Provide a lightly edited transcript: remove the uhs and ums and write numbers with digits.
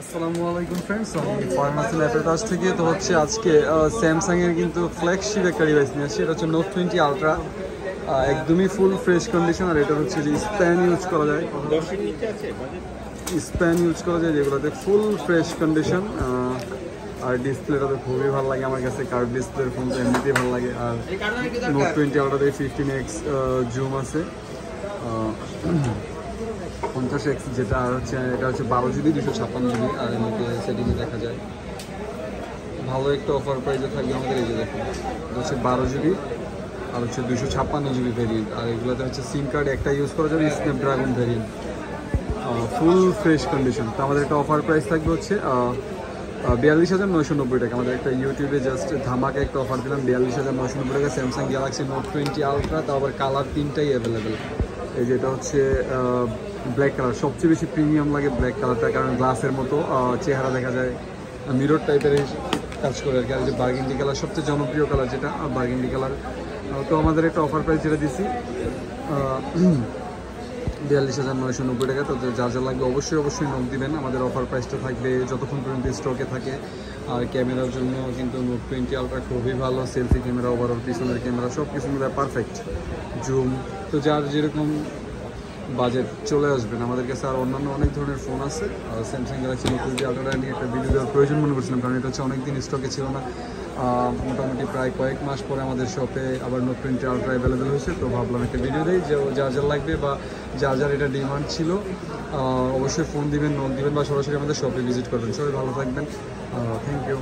আসসালামু আলাইকুম ফ্রেন্ডস, আমি ফার্মাসি ল্যাবরেটরি থেকে তো হচ্ছে আজকে স্যামসাং এর কিন্তু ফ্ল্যাগশিপ একটা ডিভাইস নিয়ে আসছি। এটা হচ্ছে নোট 20 আলট্রা, একদমই ফুল ফ্রেশ কন্ডিশন। আর এটা হচ্ছে যে স্প্যান ইউজ করা যায়, যেগুলোতে ফুল ফ্রেশ কন্ডিশন। আর ডিসপ্লেটা তো খুবই ভালো লাগে আমার কাছে, কার্ভ ডিসপ্লের ফোন তো এমনিতেই ভালো লাগে। আর নোট 20 আলট্রাতে 15x জুম আছে, 50x যেটা, আর হচ্ছে এটা হচ্ছে 12GB 256GB। আর এমনিতে সেটিংয়ে দেখা যায় ভালো একটা অফার প্রাইসে থাকবে আমাদের। এই যে দেখুন, এটা হচ্ছে 12GB আর হচ্ছে 256GB ভেরিয়েন্ট। আর এগুলোতে হচ্ছে সিম কার্ড একটা ইউজ করা যাবে, Snapdragon variant, full fresh condition. তো আমাদের একটা অফার প্রাইস থাকবে হচ্ছে 42,990 টাকা। আমাদের একটা ইউটিউবে জাস্ট ধামাকা একটা অফার দিলাম, 42,990 টাকা স্যামসাং গ্যালাক্সি নোট 20 আলট্রা। তাও আবার কালার তিনটাই অ্যাভেলেবেল। এই যেটা হচ্ছে ব্ল্যাক কালার, সবচেয়ে বেশি প্রিমিয়াম লাগে ব্ল্যাক কালারটা, কারণ গ্লাসের মতো চেহারা দেখা যায়, মিরর টাইপের কাজ করে আর কি। আর যে বার্গেন্ডি কালার সবচেয়ে জনপ্রিয় কালার, যেটা বার্গেন্ডি কালার। তো আমাদের একটা অফার প্রাইস যেটা দিছি 42,990 টাকা। তো যা যা লাগবে অবশ্যই নক দিবেন। আমাদের অফার প্রাইসটা থাকবে যতক্ষণ পর্যন্ত স্টকে থাকে। আর ক্যামেরার জন্য কিন্তু নোট 20 আলট্রা খুবই ভালো, সেলফি ক্যামেরা, ওভারঅল পিছনের ক্যামেরা সব কিছু মিলে পারফেক্ট, জুম। তো যার যেরকম বাজেট চলে আসবেন আমাদের কাছে। আর অন্যান্য অনেক ধরনের ফোন আছে। স্যামসাং গ্যালাক্সি নোট 20 আলট্রা নিয়ে একটা ভিডিও দেওয়ার প্রয়োজন মনে করছিলাম, কারণ এটা হচ্ছে অনেকদিন স্টকে ছিল না। মোটামুটি প্রায় কয়েক মাস পরে আমাদের শপে আবার নোট 20 আলট্রা অ্যাভেলেবেল হয়েছে। তো ভাবলাম একটা ভিডিও দিই, যে যার যার লাগবে বা যার এটা ডিমান্ড ছিল অবশ্যই ফোন দিবেন, নক দিবেন বা সরাসরি আমাদের শপে ভিজিট করবেন। সবাই ভালো থাকবেন, থ্যাংক ইউ।